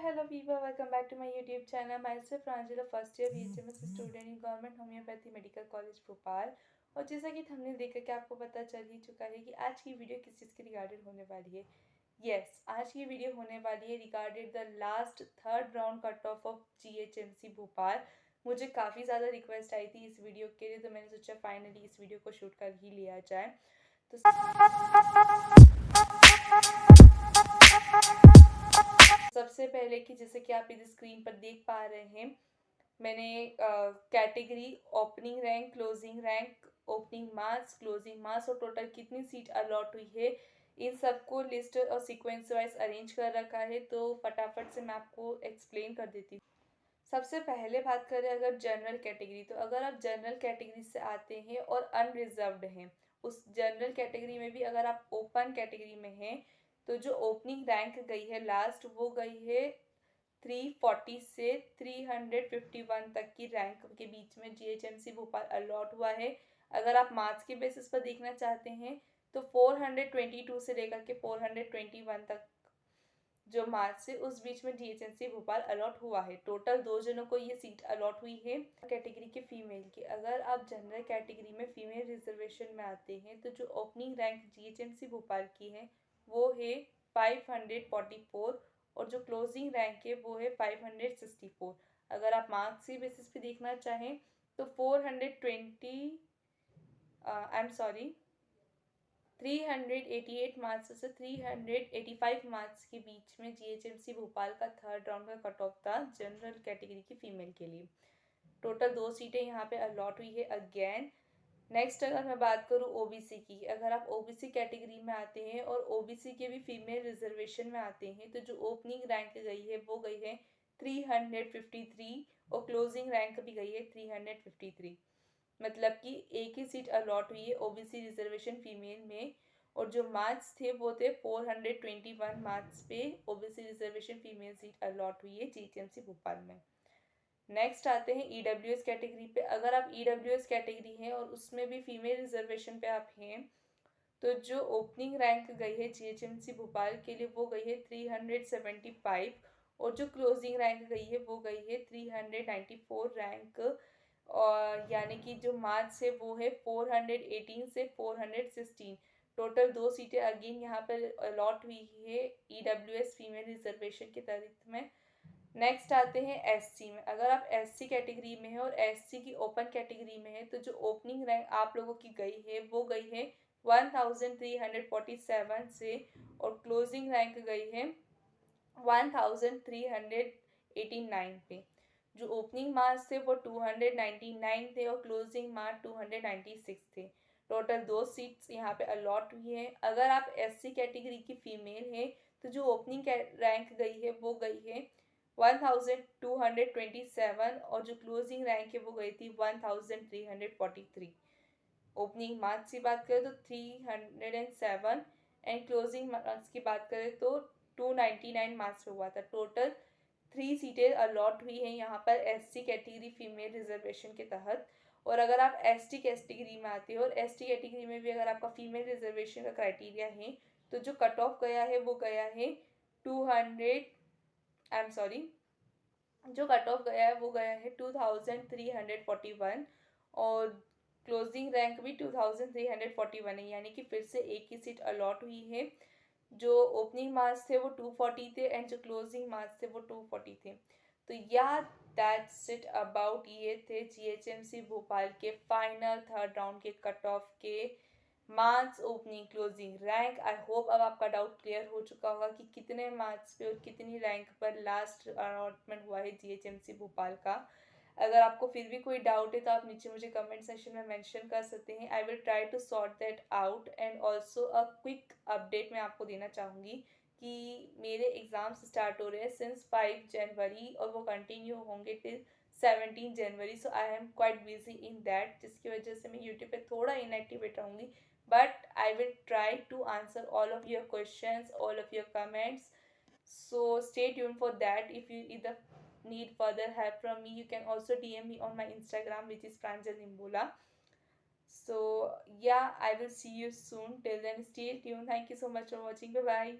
hello people, welcome back to my YouTube channel. Myself Pranjali, first year BHMS student in Government Homeopathy Medical College Bhopal. और जैसा कि thumbnail देख करके आपको पता चल ही चुका है कि आज की वीडियो किस चीज़ के रिगार्डेड होने वाली है। यस, आज की वीडियो होने वाली है regarded the last third round cut off of GHMC Bhopal. मुझे काफ़ी ज़्यादा रिक्वेस्ट आई थी इस वीडियो के लिए, तो मैंने सोचा फाइनली इस वीडियो को शूट कर ही लिया जाए। तो सबसे पहले कि जैसे कि आप इस स्क्रीन पर देख पा रहे हैं, मैंने category, opening rank, closing rank, opening marks, closing marks और टोटल कितनी सीट अलॉट हुई है, इन सबको लिस्ट और सीक्वेंस वाइज अरेंज कर रखा है। तो फटाफट से मैं आपको एक्सप्लेन कर देती हूँ। सबसे पहले बात करें अगर जनरल कैटेगरी, तो अगर आप जनरल कैटेगरी से आते हैं और अनरिजर्व्ड हैं, उस जनरल कैटेगरी में भी अगर आप ओपन कैटेगरी में हैं, तो जो ओपनिंग रैंक गई है लास्ट, वो गई है 340 से 351 तक की रैंक के बीच में GHMC भोपाल अलॉट हुआ है। अगर आप मार्क्स के बेसिस पर देखना चाहते हैं तो 422 से लेकर के 421 तक जो मार्च से उस बीच में GHMC भोपाल अलॉट हुआ है। टोटल 2 जनों को ये सीट अलॉट हुई है कैटेगरी के फीमेल की। अगर आप जनरल कैटेगरी में फीमेल रिजर्वेशन में आते हैं तो जो ओपनिंग रैंक GHMC भोपाल की है वो है 544 और जो क्लोजिंग रैंक है वो है 564। अगर आप मार्क्स के बेसिस पे देखना चाहें तो 388 मार्क्स से 385 मार्क्स के बीच में GHMC भोपाल का थर्ड राउंड का कट ऑफ था जनरल कैटेगरी की फीमेल के लिए। टोटल 2 सीटें यहाँ पे अलॉट हुई है अगेन। नेक्स्ट अगर मैं बात करूँ ओबीसी की, अगर आप ओबीसी कैटेगरी में आते हैं और ओबीसी के भी फीमेल रिजर्वेशन में आते हैं तो जो ओपनिंग रैंक गई है वो गई है 353 और क्लोजिंग रैंक भी गई है 353। मतलब कि एक ही सीट अलॉट हुई है ओबीसी रिजर्वेशन फीमेल में, और जो मार्क्स थे वो थे 421 मार्क्स पे OBC reservation female seat allot हुई है GHMC भोपाल में। नेक्स्ट आते हैं ईडब्ल्यूएस कैटेगरी पे। अगर आप ईडब्ल्यूएस कैटेगरी हैं और उसमें भी फीमेल रिजर्वेशन पे आप हैं तो जो ओपनिंग रैंक गई है GHMC भोपाल के लिए वो गई है 375 और जो क्लोजिंग रैंक गई है वो गई है 394 रैंक। और यानी कि जो मार्क्स है वो है 418 से 416। टोटल 2 सीटें अगेन यहाँ पर अलॉट हुई है ईडब्ल्यूएस फीमेल रिजर्वेशन के तहत में। नेक्स्ट आते हैं एससी में। अगर आप एससी कैटेगरी में हैं और एससी की ओपन कैटेगरी में है तो जो ओपनिंग रैंक आप लोगों की गई है वो गई है 1347 से और क्लोजिंग रैंक गई है 1389 पे। जो ओपनिंग मार्क्स थे वो 299 थे और क्लोजिंग मार्क्स 296 थे। टोटल 2 सीट्स यहाँ पे अलॉट हुई है। अगर आप एससी कैटेगरी की फीमेल हैं तो जो ओपनिंग रैंक गई है वो गई है 1227 और जो क्लोजिंग रैंक है वो गई थी 1343। ओपनिंग मार्क्स की बात करें तो 307 एंड क्लोजिंग मार्क्स की बात करें तो 299 मार्क्स पे हुआ था। टोटल 3 सीटें अलॉट हुई हैं यहाँ पर एससी कैटेगरी फीमेल रिजर्वेशन के तहत। और अगर आप एसटी कैटेगरी में आते हो और एसटी कैटेगरी में भी अगर आपका फीमेल रिजर्वेशन का क्राइटेरिया है तो जो कट ऑफ गया है वो गया है 2341 और क्लोजिंग रैंक भी 2341 है, यानी कि फिर से एक ही सीट अलॉट हुई है। जो ओपनिंग मार्क्स थे वो 240 थे एंड जो क्लोजिंग मार्क्स थे वो 240 थे। तो या दैट्स इट अबाउट, ये थे GHMC भोपाल के फाइनल थर्ड राउंड के कट ऑफ के marks, opening, closing, rank. I hope अब आपका डाउट क्लियर हो चुका होगा कि कितने मार्क्स पे और कितनी रैंक पर लास्ट अलॉटमेंट हुआ है GHMC भोपाल का। अगर आपको फिर भी कोई डाउट है तो आप नीचे मुझे कमेंट सेक्शन में मेंशन कर सकते हैं। I will try to sort that out. And also a quick update मैं आपको देना चाहूँगी कि मेरे एग्ज़ाम्स स्टार्ट हो रहे हैं सिंस 5 जनवरी और वो कंटिन्यू होंगे till 17 January. So I am quite busy in that, जिसकी वजह से मैं यूट्यूब पे थोड़ा इनएक्टिवेट रहूँगी, but I will try to answer all of your questions, all of your comments. So stay tuned for that. If you either need further help from me, you can also DM me on my Instagram, which is Pranjal Nimbola. So yeah, I will see you soon. Till then, stay tuned. Thank you so much for watching. Bye bye.